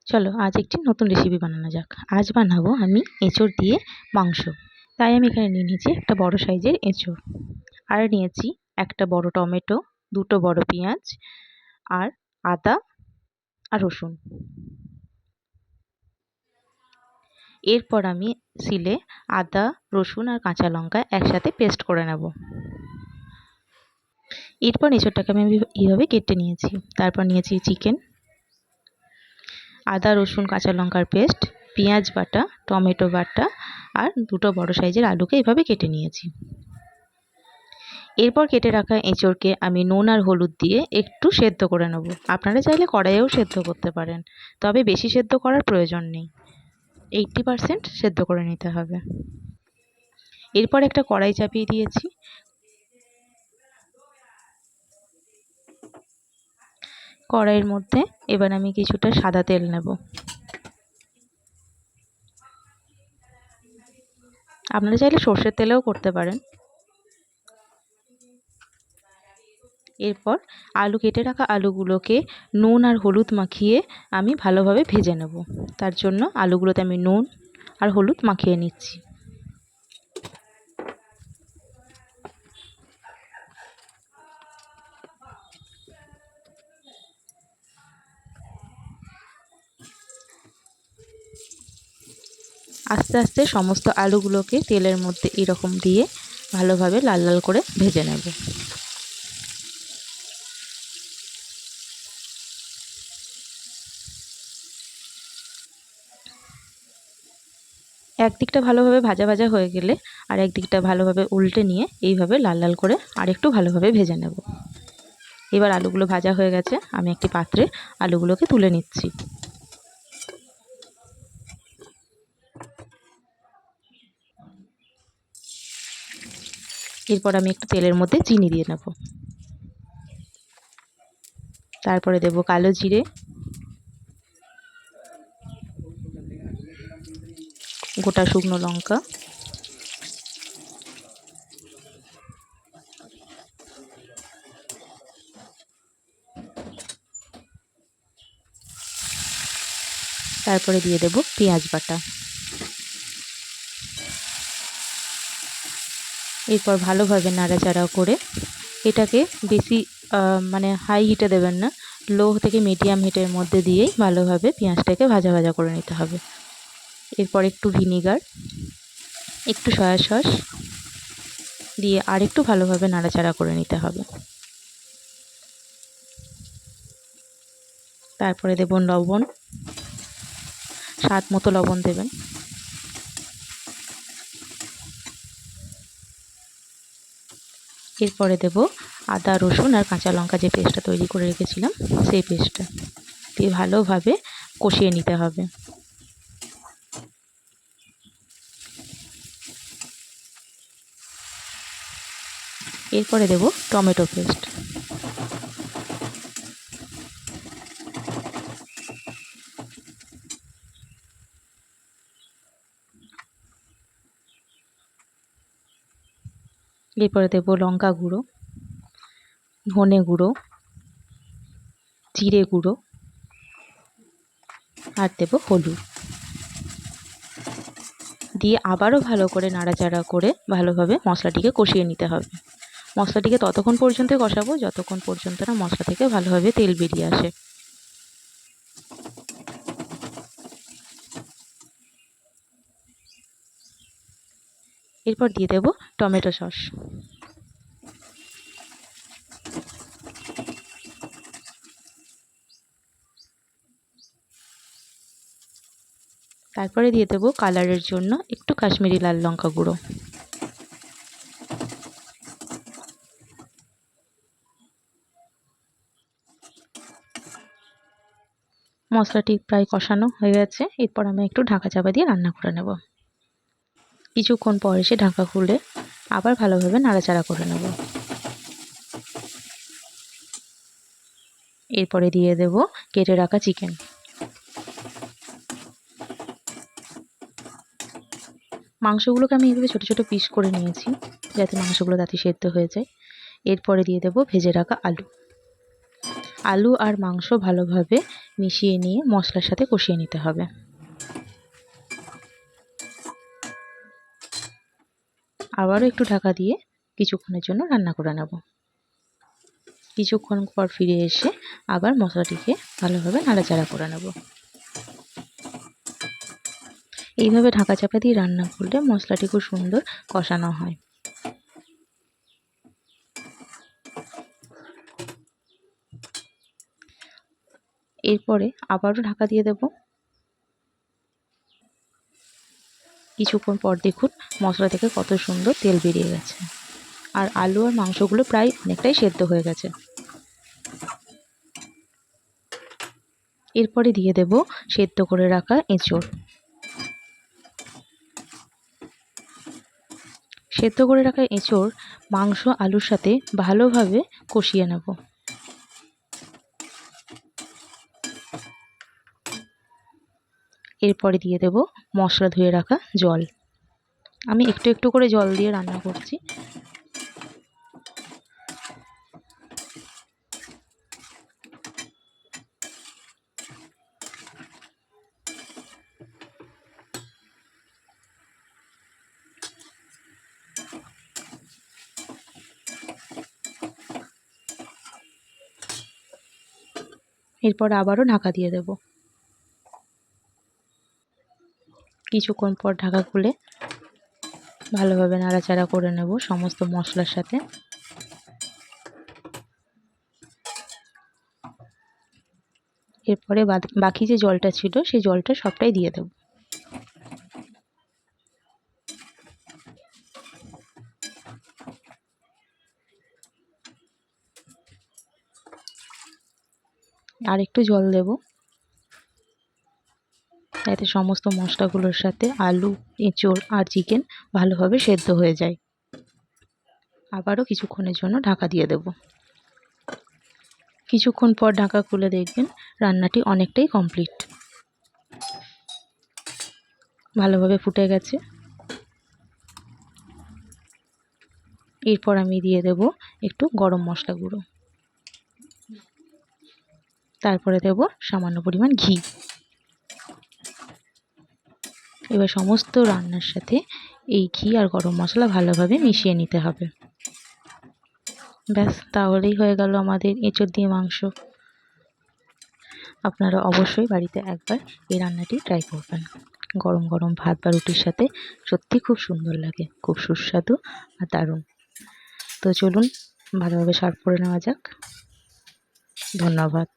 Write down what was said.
চলো আজ একটি নতুন রেসিপি বানানো যাক। আজ বানাবো আমি এঁচোড় দিয়ে মাংস। তাই আমি এখানে নিয়ে নিয়েছি একটা বড় সাইজের এঁচোড়, আর নিয়েছি একটা বড় টমেটো, দুটো বড় পেঁয়াজ, আর আদা আর রসুন। এরপর আমি শিলে আদা, রসুন আর কাঁচা লঙ্কা একসাথে পেস্ট করে নেব। এরপর এঁচোড়টাকে আমি এইভাবে কেটে নিয়েছি। তারপর নিয়েছি চিকেন, আদা রসুন কাঁচা লঙ্কার পেস্ট, পেঁয়াজ বাটা, টমেটো বাটা আর দুটো বড় সাইজের আলুকে এভাবে কেটে নিয়েছি। এরপর কেটে রাখা এঁচোড়কে আমি নুন আর হলুদ দিয়ে একটু সেদ্ধ করে নেব। আপনারা চাইলে কড়াইয়েও সেদ্ধ করতে পারেন, তবে বেশি সেদ্ধ করার প্রয়োজন নেই, 80% সেদ্ধ করে নিতে হবে। এরপর একটা কড়াই চাপিয়ে দিয়েছি। কড়াইয়ের মধ্যে এবার আমি কিছুটা সাদা তেল নেব। আপনারা চাইলে সর্ষের তেলেও করতে পারেন। এরপর কেটে রাখা আলুগুলোকে নুন আর হলুদ মাখিয়ে আমি ভালোভাবে ভেজে নেব। তার জন্য আলুগুলোতে আমি নুন আর হলুদ মাখিয়ে নিচ্ছি। আস্তে আস্তে সমস্ত আলুগুলোকে তেলের মধ্যে এরকম দিয়ে ভালোভাবে লাল লাল করে ভেজে নেব। একদিকটা ভালোভাবে ভাজা ভাজা হয়ে গেলে আর একদিকটা ভালোভাবে উল্টে নিয়ে এইভাবে লাল লাল করে আরেকটু ভালোভাবে ভেজে নেব। এবার আলুগুলো ভাজা হয়ে গেছে, আমি একটি পাত্রে আলুগুলোকে তুলে নিচ্ছি। এরপর আমি একটু তেলের মধ্যে চিনি দিয়ে নেব। তারপরে দেব কালো জিরে, গোটা শুকনো লঙ্কা, তারপরে দিয়ে দেব পেঁয়াজ বাটা। এরপর ভালোভাবে নাড়াচাড়া করে এটাকে বেশি হাই হিটে দেবেন না, লো থেকে মিডিয়াম হিটের মধ্যে দিয়েই ভালোভাবে পেঁয়াজটাকে ভাজা ভাজা করে নিতে হবে। এরপর একটু ভিনিগার, একটু সয়া সস দিয়ে আরেকটু ভালোভাবে নাড়াচাড়া করে নিতে হবে। তারপরে দেব লবণ, স্বাদ মতো লবণ দেবেন। এরপরে দেব আদা রসুন আর কাঁচা লঙ্কা যে পেস্টটা তৈরি করে রেখেছিলাম সেই পেস্টটা দিয়ে ভালোভাবে কষিয়ে নিতে হবে। এরপরে দেব টমেটো পেস্ট। এরপরে দেব লঙ্কা গুঁড়ো, ধনে গুঁড়ো, জিরে গুঁড়ো আর দেব হলুদ দিয়ে আবারও ভালো করে নাড়াচাড়া করে ভালোভাবে মশলাটিকে কষিয়ে নিতে হবে। মশলাটিকে ততক্ষণ পর্যন্ত কষাবো যতক্ষণ পর্যন্ত না মশলা থেকে ভালোভাবে তেল বেরিয়ে আসে। এরপর দিয়ে দেব টমেটো সস। তারপরে দিয়ে দেব কালারের জন্য একটু কাশ্মীরি লাল লঙ্কা গুঁড়ো। মশলাটি প্রায় কষানো হয়ে গেছে। এরপর আমি একটু ঢাকা চাপা দিয়ে রান্না করে নেব। কিছুক্ষণ পর এসে ঢাকা খুলে আবার ভালোভাবে নাড়াচাড়া করে নেব। এরপরে দিয়ে দেব কেটে রাখা চিকেন। মাংসগুলোকে আমি এইভাবে ছোটো ছোটো পিস করে নিয়েছি যাতে মাংসগুলো তাড়াতাড়ি সেদ্ধ হয়ে যায়। এরপরে দিয়ে দেব ভেজে রাখা আলু। আলু আর মাংস ভালোভাবে মিশিয়ে নিয়ে মশলার সাথে কষিয়ে নিতে হবে। আবারও একটু ঢাকা দিয়ে কিছুক্ষণের জন্য রান্না করে নেব। কিছুক্ষণ পর ফিরে এসে আবার মশলাটিকে ভালোভাবে নাড়াচাড়া করে নেব। এইভাবে ঢাকা চাপা দিয়ে রান্না করলে মশলাটি খুব সুন্দর কষানো হয়। এরপরে আবারও ঢাকা দিয়ে দেব। কিছুক্ষণ পর দেখুন মশলা থেকে কত সুন্দর তেল বেরিয়ে গেছে, আর আলু আর মাংসগুলো প্রায় অনেকটাই সেদ্ধ হয়ে গেছে। এরপরে দিয়ে দেব সেদ্ধ করে রাখা এঁচোড়। সেদ্ধ করে রাখা এঁচোড় মাংস আলুর সাথে ভালোভাবে কষিয়ে নেব। এরপরে দিয়ে দেব মশলা ধুয়ে রাখা জল। আমি একটু একটু করে জল দিয়ে রান্না করছি। এরপর আবারও ঢাকা দিয়ে দেব। কিছুক্ষণ পর ঢাকা খুলে ভালোভাবে নাড়াচাড়া করে নেব সমস্ত মশলার সাথে। এরপরে বাকি যে জলটা ছিল সেই জলটা সবটাই দিয়ে দেব। আর একটু জল দেব, যাতে সমস্ত মশলাগুলোর সাথে আলু, এঁচোড় আর চিকেন ভালোভাবে সেদ্ধ হয়ে যায়। আবারও কিছুক্ষণের জন্য ঢাকা দিয়ে দেব। কিছুক্ষণ পর ঢাকা খুলে দেখবেন রান্নাটি অনেকটাই কমপ্লিট, ভালোভাবে ফুটে গেছে। এরপর আমি দিয়ে দেব একটু গরম মশলা গুঁড়ো, তারপরে দেব সামান্য পরিমাণ ঘি। এবার সমস্ত রান্নার সাথে এই ঘি আর গরম মশলা ভালোভাবে মিশিয়ে নিতে হবে। ব্যাস, তাহলেই হয়ে গেল আমাদের এঁচোড় দিয়ে মাংস। আপনারা অবশ্যই বাড়িতে একবার এই রান্নাটি ট্রাই করবেন। গরম গরম ভাত বা রুটির সাথে সত্যি খুব সুন্দর লাগে, খুব সুস্বাদু আর দারুণ। তো চলুন ভালোভাবে সার্ভ করে নেওয়া যাক। ধন্যবাদ।